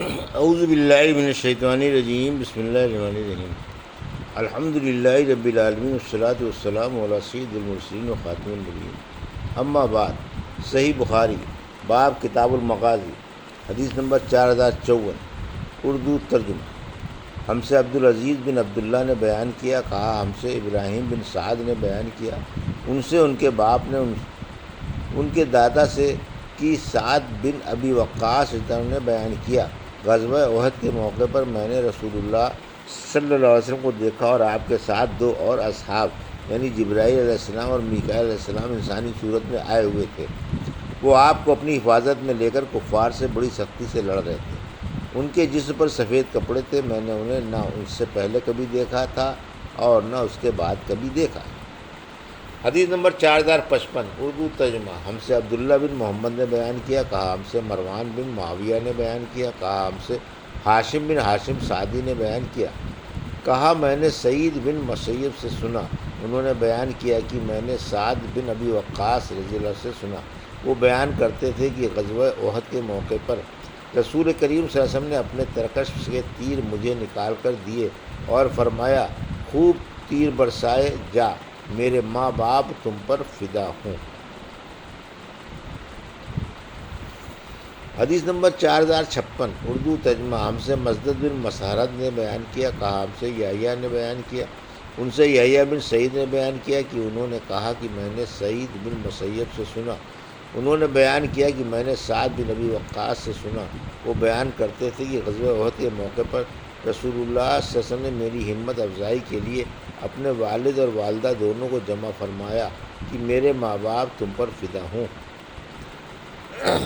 اعوذ باللہ من الشیطان الرجیم، بسم اللہ الرحمن الرحیم۔ الحمد للہ رب العالمین، والصلاۃ والسلام علی سید المرسلین و خاتم النبیین، اما بعد۔ صحیح بخاری، باب کتاب المغازی، حدیث نمبر 4054، اردو ترجمہ۔ ہم سے عبدالعزیز بن عبداللہ نے بیان کیا، کہا ہم سے ابراہیم بن سعد نے بیان کیا، ان سے ان کے باپ نے ان کے دادا سے کہ سعد بن ابی وقاص نے بیان کیا، غزوہ احد کے موقع پر میں نے رسول اللہ صلی اللہ علیہ وسلم کو دیکھا اور آپ کے ساتھ دو اور اصحاب یعنی جبرائیل علیہ السلام اور میکائیل علیہ السلام انسانی صورت میں آئے ہوئے تھے۔ وہ آپ کو اپنی حفاظت میں لے کر کفار سے بڑی سختی سے لڑ رہے تھے۔ ان کے جسم پر سفید کپڑے تھے، میں نے انہیں نہ ان سے پہلے کبھی دیکھا تھا اور نہ اس کے بعد کبھی دیکھا۔ حدیث نمبر 4055، اردو ترجمہ۔ ہم سے عبداللہ بن محمد نے بیان کیا، کہا ہم سے مروان بن معاویہ نے بیان کیا، کہا ہم سے ہاشم بن ہاشم سعدی نے بیان کیا، کہا میں نے سعید بن مسیب سے سنا، انہوں نے بیان کیا کہ میں نے سعد بن ابی وقاص رضی اللہ سے سنا، وہ بیان کرتے تھے کہ غزوہ احد کے موقع پر رسول کریم صلی اللہ علیہ وسلم نے اپنے ترکش کے تیر مجھے نکال کر دیے اور فرمایا خوب تیر برسائے جا، میرے ماں باپ تم پر فدا ہوں۔ حدیث نمبر 4056، اردو ترجمہ۔ ہم سے مسدد بن مسہرت نے بیان کیا، کہا ہم سے یحییٰ نے بیان کیا، ان سے یحییٰ بن سعید نے بیان کیا کہ انہوں نے کہا کہ میں نے سعید بن مسیب سے سنا، انہوں نے بیان کیا کہ میں نے سعد بن ابی وقاص سے سنا، وہ بیان کرتے تھے کہ غزوہ احد کے موقع پر رسول اللہ صلی اللہ علیہ وسلم نے میری ہمت افزائی کے لیے اپنے والد اور والدہ دونوں کو جمع فرمایا کہ میرے ماں باپ تم پر فدا ہوں۔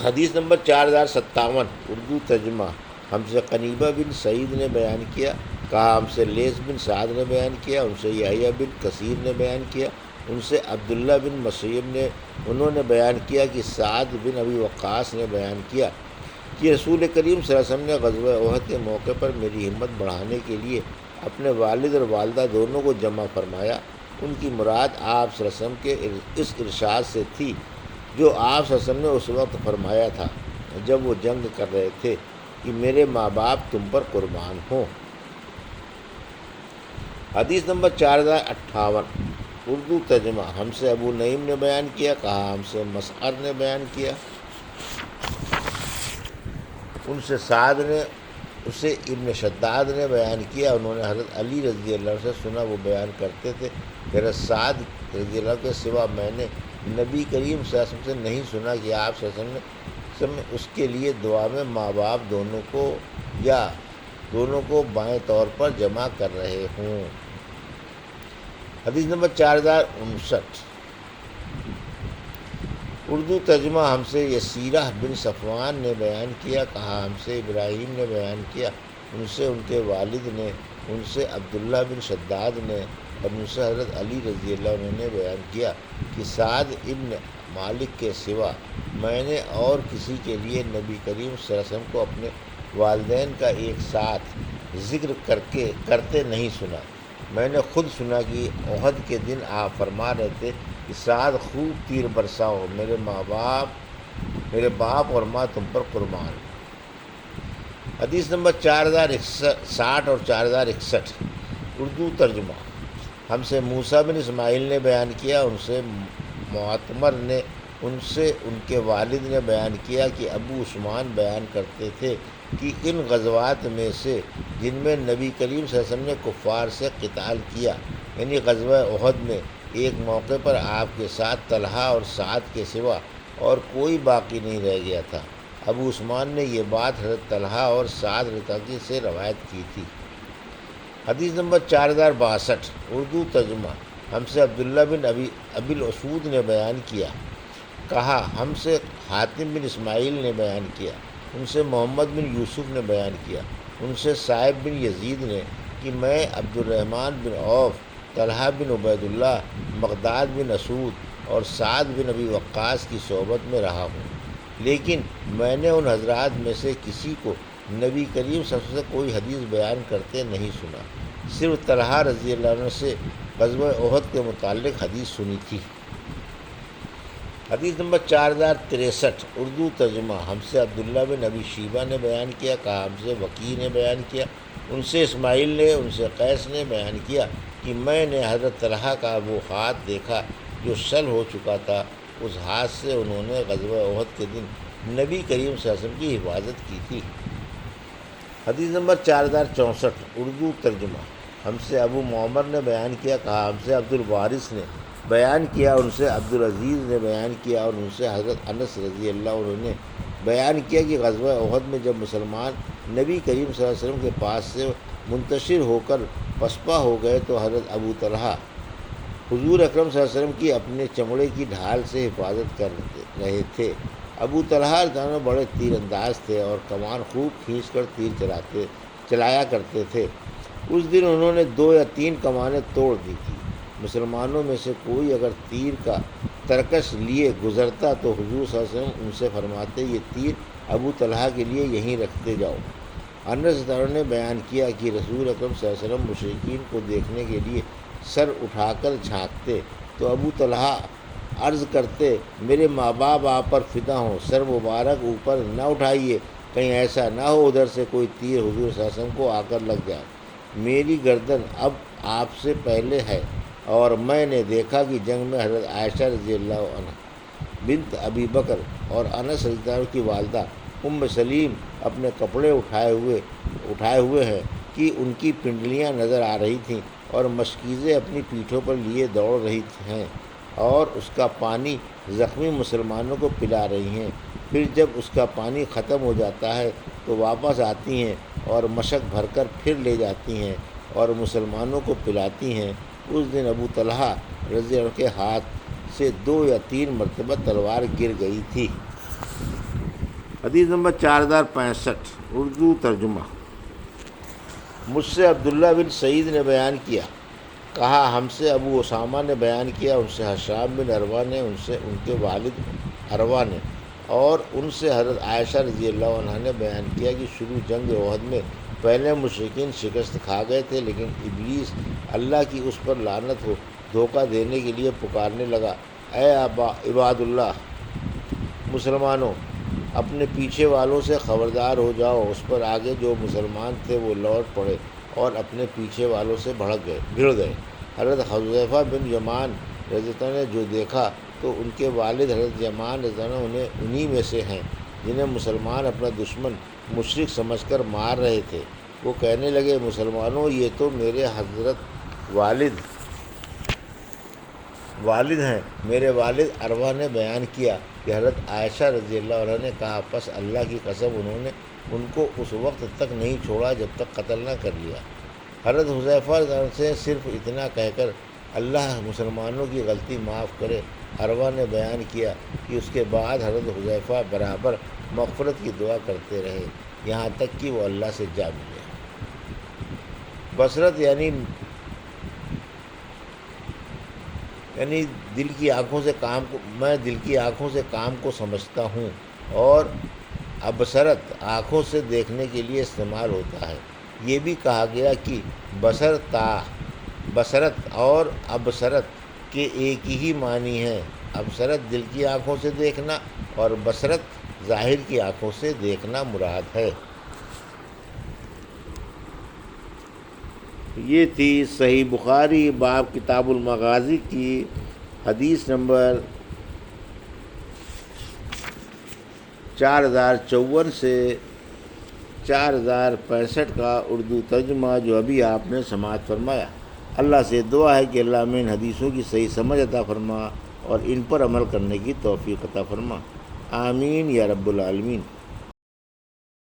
حدیث نمبر 4057، اردو ترجمہ۔ ہم سے قنیبہ بن سعید نے بیان کیا، کہا ہم سے لیث بن سعد نے بیان کیا، ان سے یحییٰ بن کثیر نے بیان کیا، ان سے عبداللہ بن مسیب نے انہوں نے بیان کیا کہ سعد بن ابی وقاص نے بیان کیا کہ رسول کریم صلی اللہ علیہ وسلم نے غزوہ احد کے موقع پر میری ہمت بڑھانے کے لیے اپنے والد اور والدہ دونوں کو جمع فرمایا۔ ان کی مراد آپ صلی اللہ علیہ وسلم کے اس ارشاد سے تھی جو آپ صلی اللہ علیہ وسلم نے اس وقت فرمایا تھا جب وہ جنگ کر رہے تھے کہ میرے ماں باپ تم پر قربان ہوں۔ حدیث نمبر 4058، اردو ترجمہ۔ ہم سے ابو نعیم نے بیان کیا، کہا ہم سے مسعر نے بیان کیا، ان سے سعد نے اسے ابن شداد نے بیان کیا، انہوں نے حضرت علی رضی اللہ عنہ سے سنا، وہ بیان کرتے تھے حضرت سعد رضی اللہ عنہ کے سوا میں نے نبی کریم صلی اللہ علیہ وسلم سے نہیں سنا کہ آپ صلی اللہ علیہ وسلم اس کے لیے دعا میں ماں باپ دونوں کو یا دونوں کو بائیں طور پر جمع کر رہے ہوں۔ حدیث نمبر 4059، اردو ترجمہ۔ ہم سے یسیرہ بن صفوان نے بیان کیا، کہا ہم سے ابراہیم نے بیان کیا، ان سے ان کے والد نے، ان سے عبداللہ بن شداد نے اور ان سے حضرت علی رضی اللہ عنہ نے بیان کیا کہ سعد ابن مالک کے سوا میں نے اور کسی کے لیے نبی کریم صلی اللہ علیہ وسلم کو اپنے والدین کا ایک ساتھ ذکر کرتے نہیں سنا۔ میں نے خود سنا کہ احد کے دن آپ فرما رہے تھے کہ سعد خوب تیر برساؤ، میرے باپ اور ماں تم پر قربان۔ حدیث نمبر 4060 اور 4061، اردو ترجمہ۔ ہم سے موسیٰ بن اسماعیل نے بیان کیا، ان سے معتمر نے ان سے ان کے والد نے بیان کیا کہ ابو عثمان بیان کرتے تھے کہ ان غزوات میں سے جن میں نبی کریم صلی اللہ علیہ وسلم نے کفار سے قتال کیا یعنی غزوہ احد میں، ایک موقع پر آپ کے ساتھ طلحہ اور سعد کے سوا اور کوئی باقی نہیں رہ گیا تھا۔ ابو عثمان نے یہ بات حضرت طلحہ اور سعد رضی سے روایت کی تھی۔ حدیث نمبر 4062، اردو ترجمہ۔ ہم سے عبداللہ بن ابی الاسود نے بیان کیا، کہا ہم سے حاتم بن اسماعیل نے بیان کیا، ان سے محمد بن یوسف نے بیان کیا، ان سے صائب بن یزید نے کہ میں عبد الرحمن بن عوف، طلحہ بن عبید اللہ، مقداد بن اسود اور سعد بن ابی وقاص کی صحبت میں رہا ہوں، لیکن میں نے ان حضرات میں سے کسی کو نبی کریم صلی اللہ علیہ وسلم سے کوئی حدیث بیان کرتے نہیں سنا، صرف طلحہ رضی اللہ عنہ سے غزوہ احد کے متعلق حدیث سنی تھی۔ حدیث نمبر 4063 اردو ترجمہ۔ ہم سے عبداللہ بن ابی شیبہ نے بیان کیا، کہا ہم سے وکی نے بیان کیا، ان سے اسماعیل نے، ان سے قیس نے بیان کیا کہ میں نے حضرت طلحہ کا وہ ہاتھ دیکھا جو شل ہو چکا تھا، اس ہاتھ سے انہوں نے غزوہ احد کے دن نبی کریم صلی اللہ علیہ وسلم کی حفاظت کی تھی۔ حدیث نمبر 4064 اردو ترجمہ۔ ہم سے ابو معمر نے بیان کیا، کہا ہم سے عبد الوارث نے بیان کیا، ان سے عبدالعزیز نے بیان کیا اور ان سے حضرت انس رضی اللہ عنہ نے بیان کیا کہ غزوہ احد میں جب مسلمان نبی کریم صلی اللہ علیہ وسلم کے پاس سے منتشر ہو کر پسپا ہو گئے تو حضرت ابو طلحہ حضور اکرم صلی اللہ علیہ وسلم کی اپنے چمڑے کی ڈھال سے حفاظت کر رہے تھے۔ ابو طلحہ دونوں بڑے تیر انداز تھے اور کمان خوب کھینچ کر تیر چلایا کرتے تھے۔ اس دن انہوں نے 2 یا 3 کمانیں توڑ دی تھیں۔ مسلمانوں میں سے کوئی اگر تیر کا ترکش لیے گزرتا تو حضور صلی اللہ علیہ وسلم ان سے فرماتے، یہ تیر ابو طلحہ کے لیے یہیں رکھتے جاؤ۔ انس نے بیان کیا کہ رسول اکرم صلی اللہ علیہ وسلم مشرکین کو دیکھنے کے لیے سر اٹھا کر جھانکتے تو ابو طلحہ عرض کرتے، میرے ماں باپ آپ پر فدا ہوں، سر مبارک اوپر نہ اٹھائیے، کہیں ایسا نہ ہو ادھر سے کوئی تیر حضور صلی اللہ علیہ وسلم کو آ کر لگ جائے۔ میری گردن اب آپ سے پہلے ہے، اور میں نے دیکھا کہ جنگ میں حضرت عائشہ رضی اللہ عنہ بنت ابی بکر اور انس رضی اللہ عنہ کی والدہ سلیم اپنے کپڑے اٹھائے ہوئے ہیں کہ ان کی پنڈلیاں نظر آ رہی تھیں اور مشکیزیں اپنی پیٹھوں پر لیے دوڑ رہی ہیں اور اس کا پانی زخمی مسلمانوں کو پلا رہی ہیں۔ پھر جب اس کا پانی ختم ہو جاتا ہے تو واپس آتی ہیں اور مشک بھر کر پھر لے جاتی ہیں اور مسلمانوں کو پلاتی ہیں۔ اس دن ابو طلحہ رضی اللہ عنہ کے ہاتھ سے 2 یا 3 مرتبہ تلوار گر گئی تھی۔ حدیث نمبر 4065 اردو ترجمہ۔ مجھ سے عبداللہ بن سعید نے بیان کیا، کہا ہم سے ابو اسامہ نے بیان کیا، ان سے حشام بن عروہ نے، ان سے ان کے والد عروہ نے اور ان سے حضرت عائشہ رضی اللہ عنہا نے بیان کیا کہ شروع جنگ احد میں پہلے مشرکین شکست کھا گئے تھے، لیکن ابلیس اللہ کی اس پر لعنت ہو دھوکہ دینے کے لیے پکارنے لگا، اے عباد اللہ، مسلمانوں اپنے پیچھے والوں سے خبردار ہو جاؤ۔ اس پر آگے جو مسلمان تھے وہ لوٹ پڑے اور اپنے پیچھے والوں سے بھڑ گئے۔ حضرت حذیفہ بن یمان رضی اللہ عنہ نے جو دیکھا تو ان کے والد حضرت یمان رضی اللہ عنہ انہی میں سے ہیں جنہیں مسلمان اپنا دشمن مشرک سمجھ کر مار رہے تھے۔ وہ کہنے لگے، مسلمانوں یہ تو میرے حضرت والد ہیں۔ میرے والد عروہ نے بیان کیا کہ حضرت عائشہ رضی اللہ عنہ نے کہا، پس اللہ کی قسم انہوں نے ان کو اس وقت تک نہیں چھوڑا جب تک قتل نہ کر لیا۔ حضرت حذیفہ سے صرف اتنا کہہ کر اللہ مسلمانوں کی غلطی معاف کرے، عروہ نے بیان کیا کہ اس کے بعد حضرت حذیفہ برابر مغفرت کی دعا کرتے رہے یہاں تک کہ وہ اللہ سے جا ملے۔ بصرت یعنی دل کی آنکھوں سے کام کو، میں دل کی آنکھوں سے کام کو سمجھتا ہوں، اور ابصرت آنکھوں سے دیکھنے کے لیے استعمال ہوتا ہے۔ یہ بھی کہا گیا کہ بصرت اور ابصرت کے ایک ہی معنی ہیں۔ ابصرت دل کی آنکھوں سے دیکھنا اور بصرت ظاہر کی آنکھوں سے دیکھنا مراد ہے۔ یہ تھی صحیح بخاری باب کتاب المغازی کی حدیث نمبر 4054 سے 4065 کا اردو ترجمہ جو ابھی آپ نے سماعت فرمایا۔ اللہ سے دعا ہے کہ اللہ ہمیں ان حدیثوں کی صحیح سمجھ عطا فرما اور ان پر عمل کرنے کی توفیق عطا فرما، آمین یا رب العالمین۔